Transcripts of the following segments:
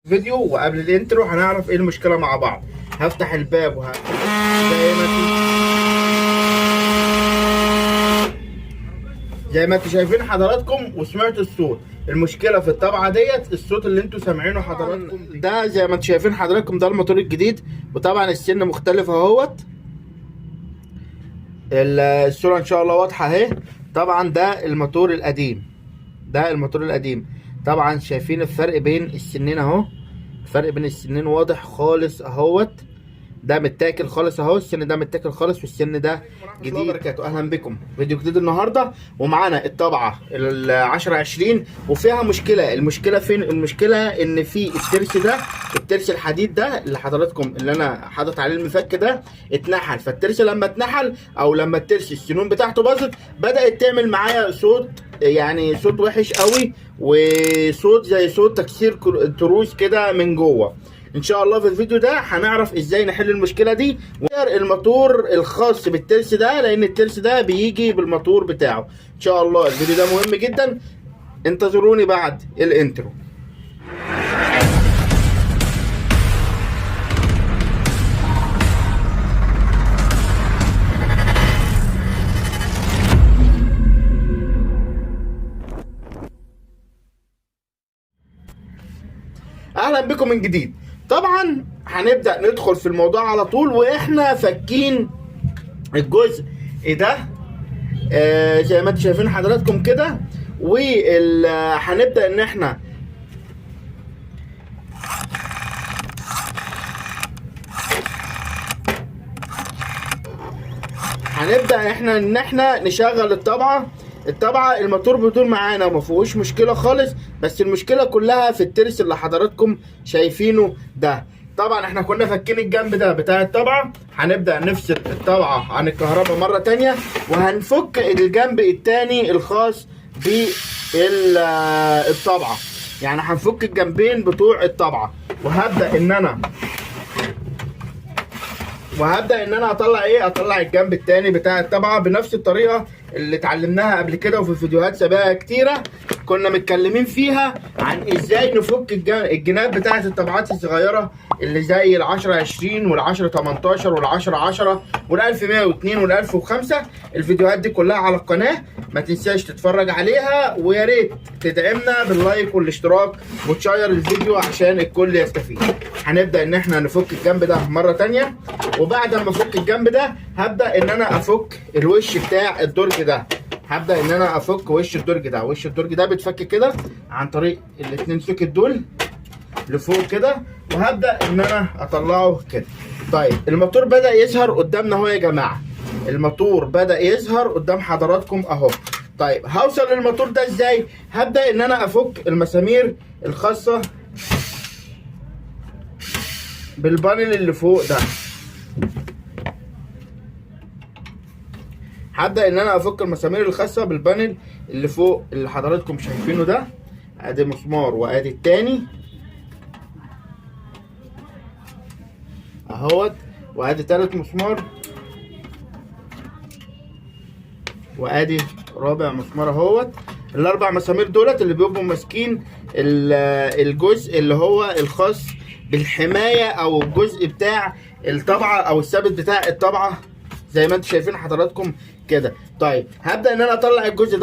فيديو، وقبل الانترو هنعرف ايه المشكله مع بعض. هفتح الباب زي ما انتم شايفين حضراتكم وسمعتوا الصوت. المشكله في الطبعه ديت الصوت اللي انتم سامعينه حضراتكم ده. زي ما انتم شايفين حضراتكم ده الموتور الجديد، وطبعا السن مختلف اهوت. الصوره ان شاء الله واضحه اهي. طبعا ده الموتور القديم، طبعا شايفين الفرق بين السنين اهو. الفرق بين السنين واضح خالص اهوت. ده متاكل خالص اهو، السن ده متاكل خالص والسن ده جديد. اهلا بكم فيديو جديد النهارده، ومعانا الطبعه ال1020 وفيها مشكله. المشكله فين؟ المشكله ان في الترس الحديد ده اللي حضراتكم اللي انا حاطط عليه المفك ده اتنحل. فالترس لما اتنحل او لما الترس السنون بتاعته باظت بدات تعمل معايا صوت، يعني صوت وحش قوي، وصوت زي صوت تكسير تروس كده من جوه. ان شاء الله في الفيديو ده هنعرف ازاي نحل المشكله دي ونغير الموتور الخاص بالترس ده، لان الترس ده بيجي بالموتور بتاعه. ان شاء الله الفيديو ده مهم جدا، انتظروني بعد الانترو. اهلا بكم من جديد. طبعا هنبدا ندخل في الموضوع على طول، واحنا فاكين الجزء ده زي ما انتم شايفين حضراتكم كده. وهنبدا ان احنا نشغل الطبعه. الموتور بيدور معانا وما فيهوش مشكله خالص، بس المشكله كلها في الترس اللي حضراتكم شايفينه ده. طبعا احنا كنا فاكين الجنب ده بتاع الطبعه. هنبدا نفصل الطبعه عن الكهرباء مره تانية، وهنفك الجنب التاني الخاص بالطبعه. يعني هنفك الجنبين بتوع الطبعه، وهبدا ان انا اطلع الجنب التاني بتاع الطبعه بنفس الطريقه اللي اتعلمناها قبل كده، وفي فيديوهات سابقه كتيره كنا متكلمين فيها عن ازاي نفك الجناب بتاعه الطبعات الصغيره اللي زي ال1020 وال1018 وال1010 وال1102 وال1005. الفيديوهات دي كلها على القناه، ما تنساش تتفرج عليها، ويا ريت تدعمنا باللايك والاشتراك وتشير الفيديو عشان الكل يستفيد. هنبدا ان احنا نفك الجنب ده مره تانية، وبعد ما افك الجنب ده هبدا ان انا افك الوش بتاع الدرج ده. هبدا ان انا افك وش الدرج ده. وش الدرج ده بيتفك كده عن طريق الاتنين سوكت دول لفوق كده، وهبدا ان انا اطلعه كده. طيب الموتور بدا يظهر قدامنا اهو يا جماعه. الموتور بدا يظهر قدام حضراتكم اهو. طيب هوصل للموتور ده ازاي؟ هبدا ان انا افك المسامير الخاصه بالبانل اللي فوق ده. هبدا ان انا افك المسامير الخاصه بالبانل اللي فوق اللي حضراتكم شايفينه ده. ادي مسمار وادي التاني اهوت، وادي تالت مسمار، وادي رابع مسمار اهوت. الاربع مسامير دولت اللي بيبقوا ماسكين الجزء اللي هو الخاص بالحمايه او الجزء بتاع الطبعه او الثابت بتاع الطبعه زي ما انتم شايفين حضراتكم كده. طيب هبدا ان انا اطلع الجزء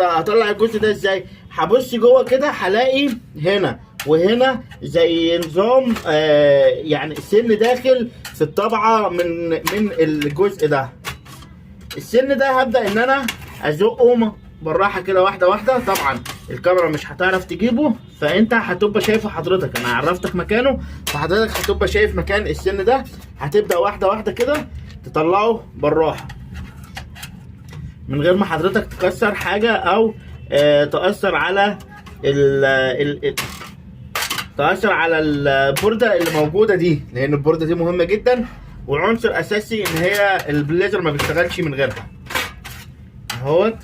ده. ازاي؟ هبص جوه كده هلاقي هنا وهنا زي نظام يعني السن داخل في الطبعه من الجزء ده. السن ده هبدا ان انا ازقه بالراحه كده واحده واحده. طبعا الكاميرا مش هتعرف تجيبه، فانت هتبقى شايفه حضرتك. انا عرفتك مكانه، فحضرتك هتبقى شايف مكان السن ده. هتبدا واحده واحده كده تطلعه بالراحه من غير ما حضرتك تكسر حاجه او تاثر على البورده اللي موجوده دي، لان البورده دي مهمه جدا وعنصر اساسي ان هي البليزر ما بيشتغلش من غيرها اهوت.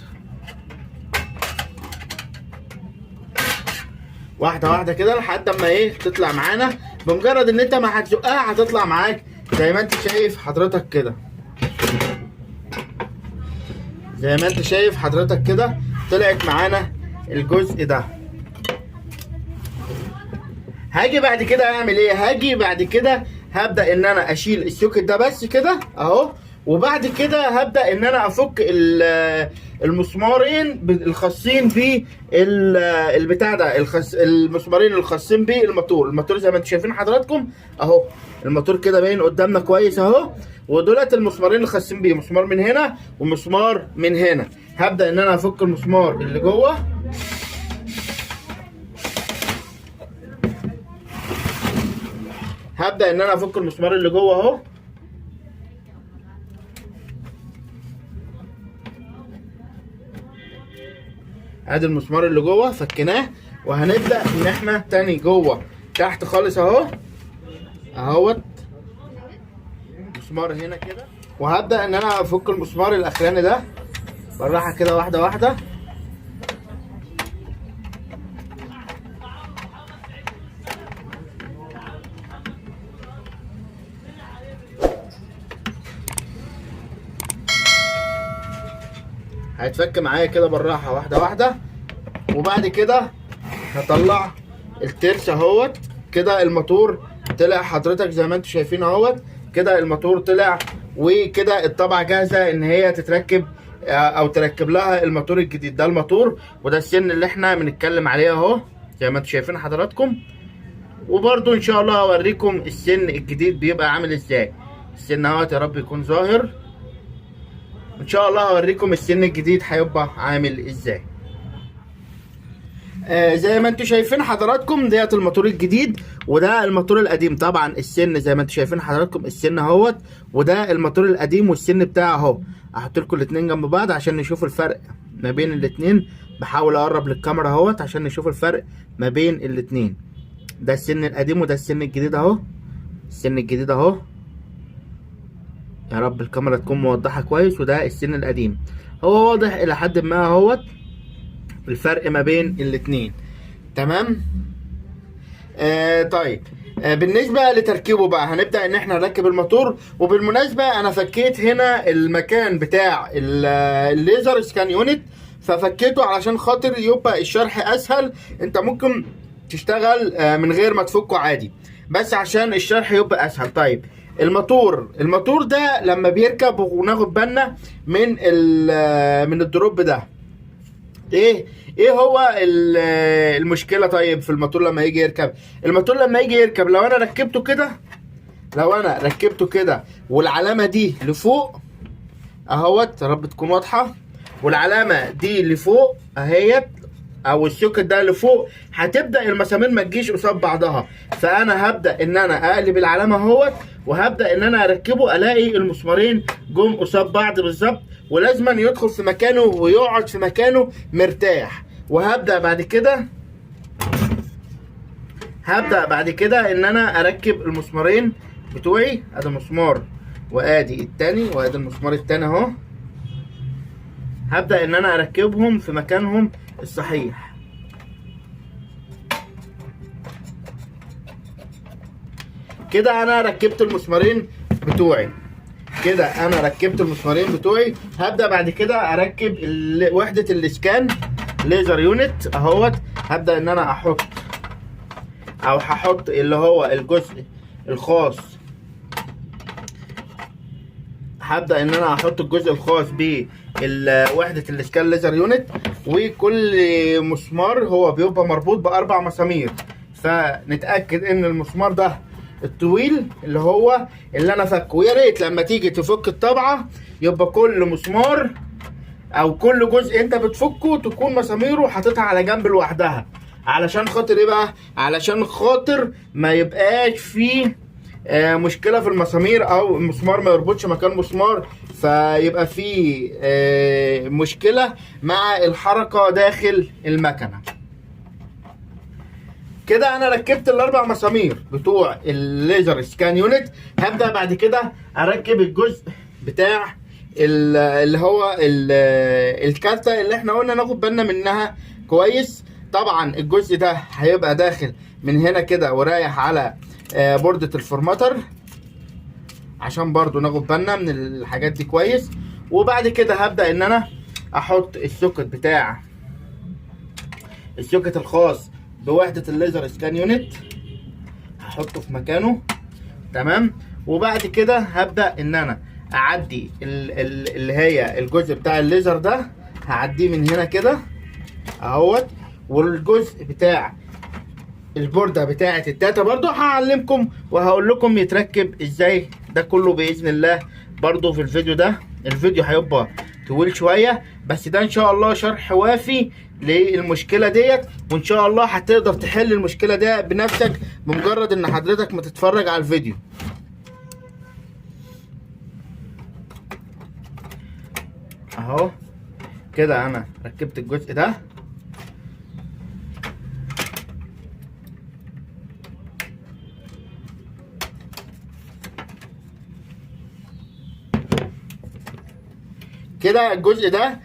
واحده واحده كده لحد اما تطلع معانا. بمجرد ان انت ما هتزقها هتطلع معاك زي ما انت شايف حضرتك كده. طلعت معانا الجزء ده. هاجي بعد كده اعمل ايه؟ هاجي بعد كده هبدا ان انا اشيل السوكت ده بس كده اهو، وبعد كده هبدا ان انا افك المسمارين الخاصين بالبتاع ده، المسمارين الخاصين بالموتور. الموتور زي ما انتم شايفين حضراتكم اهو، الموتور كده باين قدامنا كويس اهو، ودولت المسمارين الخاصين بيه، مسمار من هنا ومسمار من هنا. هبدا ان انا افك المسمار اللي جوه، هبدا ان انا افك المسمار اللي جوه اهو. ادي المسمار اللي جوه فكناه، وهنبدا ان احنا تاني جوه تحت خالص اهو اهوت مسمار هنا كده، وهبدا ان انا افك المسمار الاخراني ده بالراحه كده واحده واحده. هيتفك معايا كده بالراحه واحده واحده، وبعد كده هطلع الترس اهوت كده. الموتور طلع حضرتك زي ما انتم شايفين اهوت كده، الموتور طلع، وكده الطبعه جاهزه ان هي تتركب او تركب لها الموتور الجديد. ده الموتور، وده السن اللي احنا بنتكلم عليه اهو زي ما انتم شايفين حضراتكم. وبرده ان شاء الله هوريكم السن الجديد بيبقى عامل ازاي. السن اهوت يا رب يكون ظاهر. ان شاء الله هوريكم السن الجديد هيبقى عامل ازاي. زي ما انتم شايفين حضراتكم ديت الموتور الجديد، وده الموتور القديم. طبعا السن زي ما انتم شايفين حضراتكم السن اهوت، وده الموتور القديم والسن بتاعه اهو. هحط لكم الاثنين جنب بعض عشان نشوف الفرق ما بين الاثنين. بحاول اقرب للكاميرا اهوت عشان نشوف الفرق ما بين الاثنين. ده السن القديم وده السن الجديد اهو. السن الجديد اهو، يا رب الكاميرا تكون موضحه كويس. وده السن القديم، هو واضح الى حد ما اهوت الفرق ما بين الاثنين. تمام. طيب بالنسبه لتركيبه بقى هنبدا ان احنا نركب الموتور. وبالمناسبه انا فكيت هنا المكان بتاع الليزر سكان يونت، ففكيته علشان خاطر يبقى الشرح اسهل. انت ممكن تشتغل من غير ما تفكه عادي، بس عشان الشرح يبقى اسهل. طيب الموتور ده لما بيركب وناخد بالنا من الدروب ده، ايه هو المشكله؟ طيب في الموتور لما يجي يركب، الموتور لما يجي يركب لو انا ركبته كده والعلامه دي لفوق اهوت، يا رب تكون واضحه، والعلامه دي لفوق اهيت، او السوكت ده لفوق، هتبدا المسامير ما تجيش قصاد بعضها. فانا هبدا ان انا اقلب العلامه اهوت، وهبدا ان انا اركبه، الاقي المسمارين جم قصاد بعض بالظبط، ولازما يدخل في مكانه ويقعد في مكانه مرتاح. وهبدا بعد كده ان انا اركب المسمارين بتوعي. ادي مسمار وادي التاني، وادي المسمار التاني اهو. هبدا ان انا اركبهم في مكانهم الصحيح. كده انا ركبت المسمارين بتوعي. هبدا بعد كده اركب وحده الاسكان ليزر يونت اهوت. هبدا ان انا هحط اللي هو الجزء الخاص، هبدا ان انا احط الجزء الخاص بوحده الاسكان ليزر يونت. وكل مسمار هو بيبقى مربوط باربع مسامير، فنتاكد ان المسمار ده الطويل اللي انا فكه. ويا ريت لما تيجي تفك الطبعه يبقى كل مسمار او كل جزء انت بتفكه تكون مساميره حاططها على جنب لوحدها. علشان خاطر ايه بقى؟ علشان خاطر ما يبقاش فيه مشكله في المسامير، او المسمار ما يربطش مكان مسمار، فيبقى فيه مشكله مع الحركه داخل المكنه. كده انا ركبت الاربع مسامير بتوع الليزر سكان يونت. هبدا بعد كده اركب الجزء بتاع اللي هو الكارته اللي احنا قلنا ناخد بالنا منها كويس. طبعا الجزء ده هيبقى داخل من هنا كده ورايح على بوردة الفورماتر، عشان برضو ناخد بالنا من الحاجات دي كويس. وبعد كده هبدأ ان انا احط السوكت الخاص بوحدة الليزر سكان يونت احطه في مكانه. تمام. وبعد كده هبدا ان انا اعدي اللي هي الجزء بتاع الليزر ده، هعديه من هنا كده اهوت. والجزء بتاع البورده بتاعه الداتا برضو هعلمكم وهقول لكم يتركب ازاي ده كله باذن الله برضو في الفيديو ده. الفيديو هيبقى طويل شويه، بس ده ان شاء الله شرح وافي للمشكله ديت، وان شاء الله هتقدر تحل المشكله دي بنفسك بمجرد ان حضرتك ما تتفرج على الفيديو. اهو كده انا ركبت الجزء ده. كده الجزء ده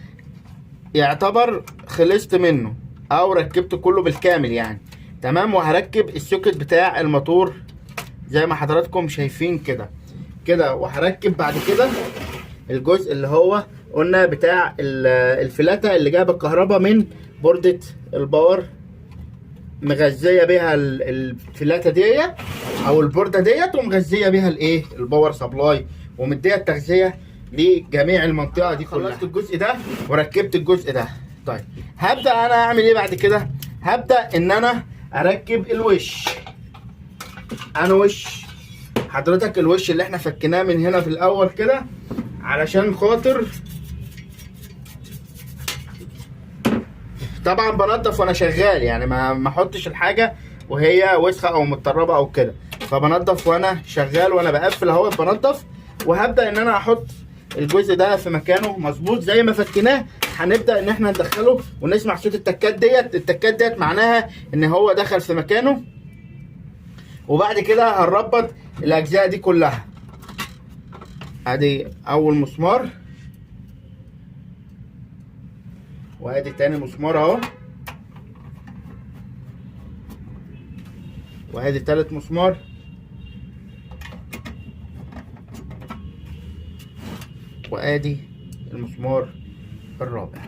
يعتبر خلصت منه او ركبته كله بالكامل يعني. تمام. وهركب السوكت بتاع الموتور زي ما حضراتكم شايفين كده وهركب بعد كده الجزء اللي هو قلنا بتاع الفلاتة اللي جايبه الكهرباء من بوردة الباور، مغذيه بيها الفلاتة ديت او البوردة ديت، ومغذيه بيها الايه الباور سبلاي، ومديه التغذيه لجميع المنطقه دي كلها. خلصت الجزء ده وركبت الجزء ده. طيب هبدا انا اعمل ايه بعد كده؟ هبدا ان انا اركب الوش. انا وش حضرتك الوش اللي احنا فكناه من هنا في الاول كده، علشان خاطر طبعا بنضف وانا شغال يعني، ما احطش الحاجه وهي وسخه او متطربه او كده، فبنضف وانا شغال وانا بقفل اهو بنضف. وهبدا ان انا احط الجزء ده في مكانه مظبوط زي ما فكناه. هنبدا ان احنا ندخله ونسمع صوت التكات ديت. التكات ديت معناها ان هو دخل في مكانه. وبعد كده هنربط الاجزاء دي كلها. ادي اول مسمار، وادي تاني مسمار اهو، وادي تالت مسمار، وادي المسمار الرابع.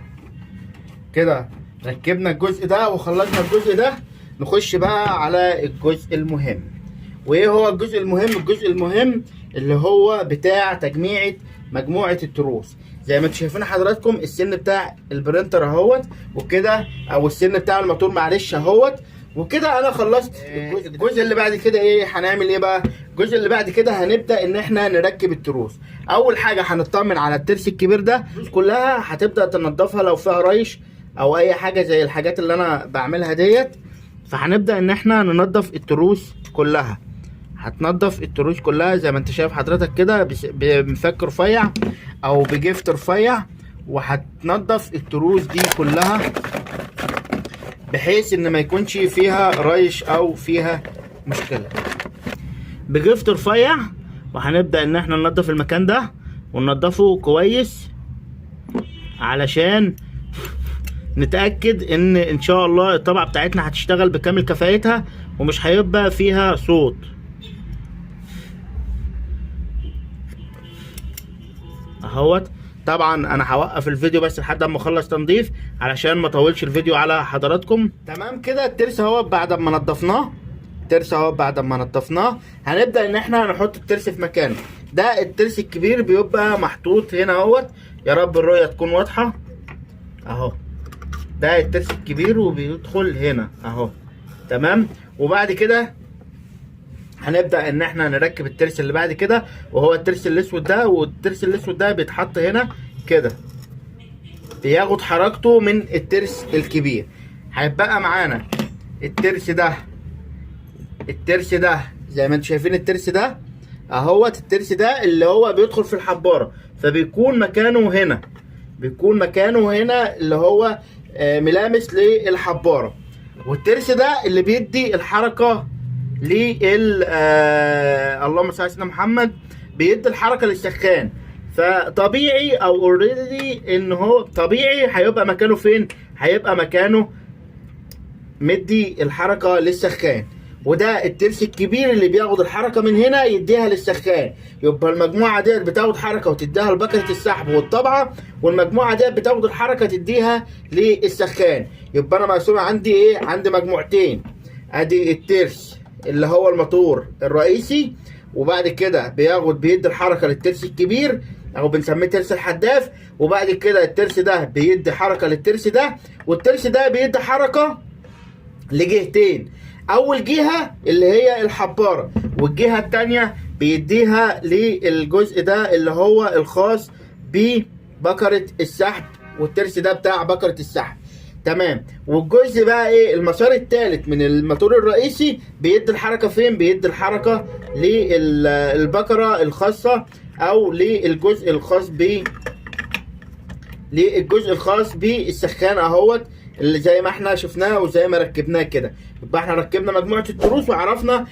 كده ركبنا الجزء ده وخلصنا الجزء ده. نخش بقى على الجزء المهم. وايه هو الجزء المهم؟ الجزء المهم اللي هو بتاع تجميعة مجموعة التروس. زي ما انتم شايفين حضراتكم السن بتاع البرينتر اهوت وكده، او السن بتاع الموتور معلش اهوت. وكده انا خلصت الجزء اللي بعد كده. ايه هنعمل ايه بقى؟ الجزء اللي بعد كده هنبدا ان احنا نركب التروس. اول حاجه هنطمن على الترس الكبير ده، كلها هتبدا تنضفها لو فيها ريش او اي حاجه زي الحاجات اللي انا بعملها ديت. فهنبدا ان احنا ننضف التروس كلها. هتنضف التروس كلها زي ما انت شايف حضرتك كده بمفك رفيع او بجفت رفيع، وهتنضف التروس دي كلها بحيث ان ما يكونش فيها ريش او فيها مشكله بجفت رفيع. وهنبدا ان احنا ننضف المكان ده وننضفه كويس علشان نتاكد ان شاء الله الطبعه بتاعتنا هتشتغل بكامل كفاءتها ومش هيبقى فيها صوت. اهوت. طبعا انا هوقف الفيديو بس لحد اما اخلص تنظيف علشان ما اطولش الفيديو على حضراتكم. تمام كده الترس اهوت بعد ما نضفناه. الترس اهوت بعد ما نضفناه هنبدا ان احنا نحط الترس في مكانه. ده الترس الكبير بيبقى محطوط هنا اهوت. يا رب الرؤيه تكون واضحه اهو. ده الترس الكبير وبيدخل هنا اهو. تمام. وبعد كده هنبدا ان احنا نركب الترس اللي بعد كده، وهو الترس الاسود ده. والترس الاسود ده بيتحط هنا كده، بياخد حركته من الترس الكبير. هيبقى معانا الترس ده. الترس ده زي ما انتم شايفين الترس ده اهوت. الترس ده اللي هو بيدخل في الحباره، فبيكون مكانه هنا. بيكون مكانه هنا اللي هو ملامس للحباره. والترس ده اللي بيدي الحركه اللهم صل على سيدنا محمد، بيدي الحركه للسخان. فطبيعي او اوريدي ان هو طبيعي هيبقى مكانه فين؟ هيبقى مكانه مدي الحركه للسخان. وده الترس الكبير اللي بياخد الحركه من هنا يديها للسخان. يبقى المجموعه ديت بتاخد حركه وتديها لبكره السحب والطبعه، والمجموعه ديت بتاخد الحركه تديها للسخان. يبقى انا مقسومه عندي ايه؟ عندي مجموعتين. ادي الترس اللي هو الموتور الرئيسي، وبعد كده بيدي الحركه للترس الكبير او بنسميه ترس الحداف، وبعد كده الترس ده بيدي حركه للترس ده، والترس ده بيدي حركه لجهتين. اول جهه اللي هي الحباره، والجهه الثانيه بيديها للجزء ده اللي هو الخاص ببكره السحب، والترس ده بتاع بكره السحب. تمام. والجزء بقى ايه، المسار الثالث من الموتور الرئيسي بيدي الحركه فين؟ بيدي الحركه للبكره الخاصه او للجزء الخاص بالسخان اهوت، اللي زي ما احنا شفناه وزي ما ركبناه كده. يبقى احنا ركبنا مجموعه التروس وعرفنا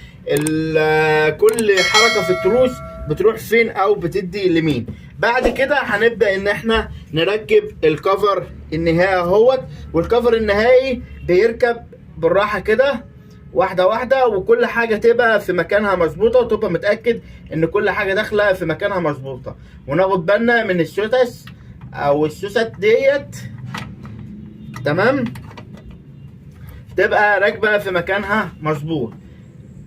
كل حركه في التروس بتروح فين او بتدي لمين. بعد كده هنبدا ان احنا نركب الكفر النهائي اهوت، والكفر النهائي بيركب بالراحه كده واحده واحده، وكل حاجه تبقى في مكانها مظبوطه، وتبقى متاكد ان كل حاجه داخله في مكانها مظبوطه، وناخد بالنا من السوسس او السوست ديت. تمام، تبقى راكبه في مكانها مظبوط.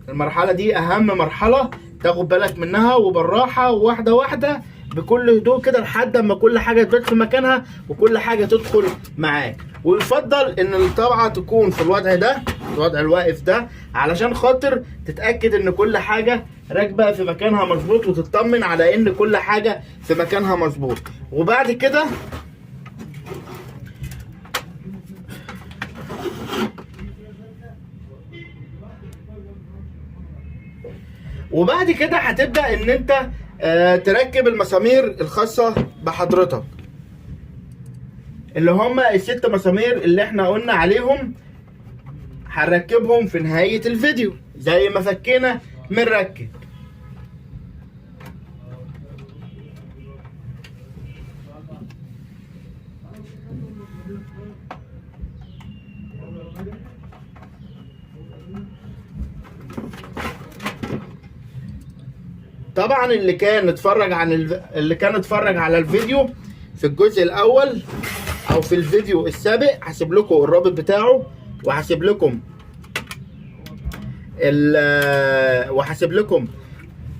المرحله دي اهم مرحله تاخد بالك منها، وبالراحه وواحده واحده بكل هدوء كده لحد اما كل حاجه تبقى في مكانها وكل حاجه تدخل معاك. ويفضل ان الطبعه تكون في الوضع ده، الوضع الواقف ده، علشان خاطر تتاكد ان كل حاجه راكبه في مكانها مظبوط، وتطمن على ان كل حاجه في مكانها مظبوط. وبعد كده هتبدا ان انت تركب المسامير الخاصه بحضرتك، اللي هما ال6 مسامير اللي احنا قلنا عليهم. هنركبهم في نهايه الفيديو زي ما فكينا بنركب. طبعا اللي كان اتفرج على الفيديو في الجزء الاول او في الفيديو السابق، هسيب لكم الرابط بتاعه، وهسيب لكم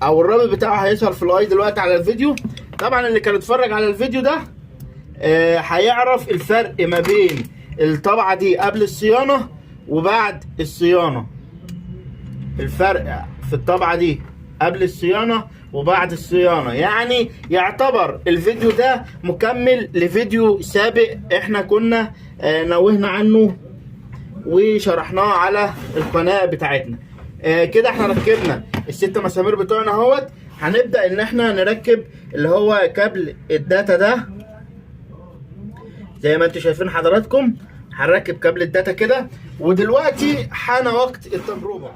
الرابط بتاعه هيظهر في الاي دلوقتي على الفيديو. طبعا اللي كان اتفرج على الفيديو ده هيعرف الفرق ما بين الطبعه دي قبل الصيانه وبعد الصيانه. الفرق في الطبعه دي قبل الصيانة وبعد الصيانة، يعني يعتبر الفيديو ده مكمل لفيديو سابق احنا كنا نوهنا عنه وشرحناه على القناة بتاعتنا. كده احنا ركبنا ال6 مسامير بتوعنا اهوت. هنبدأ ان احنا نركب اللي هو كابل الداتا ده زي ما انتوا شايفين حضراتكم. هنركب كابل الداتا كده، ودلوقتي حان وقت التجربة.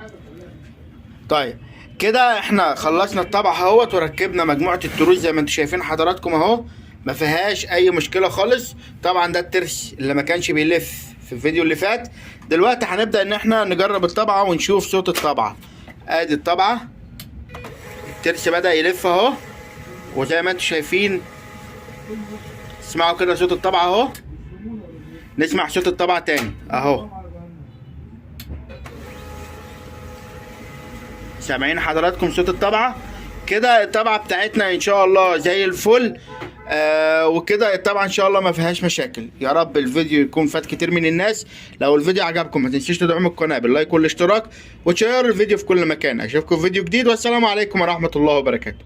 طيب كده احنا خلصنا الطبعه اهوت، وركبنا مجموعه التروس زي ما انتم شايفين حضراتكم اهو، ما فيهاش اي مشكله خالص. طبعا ده الترس اللي ما كانش بيلف في الفيديو اللي فات. دلوقتي هنبدا ان احنا نجرب الطبعه ونشوف صوت الطبعه. ادي الطبعه، الترس بدا يلف اهو، وزي ما انتم شايفين اسمعوا كده صوت الطبعه اهو. نسمع صوت الطبعه تاني اهو. سامعين حضراتكم صوت الطبعه؟ كده الطبعه بتاعتنا ان شاء الله زي الفل. وكده الطبعه ان شاء الله ما فيهاش مشاكل. يا رب الفيديو يكون فات كتير من الناس. لو الفيديو عجبكم ما تنسوش تدعموا القناه باللايك والاشتراك، وتشيروا الفيديو في كل مكان. اشوفكم في فيديو جديد، والسلام عليكم ورحمه الله وبركاته.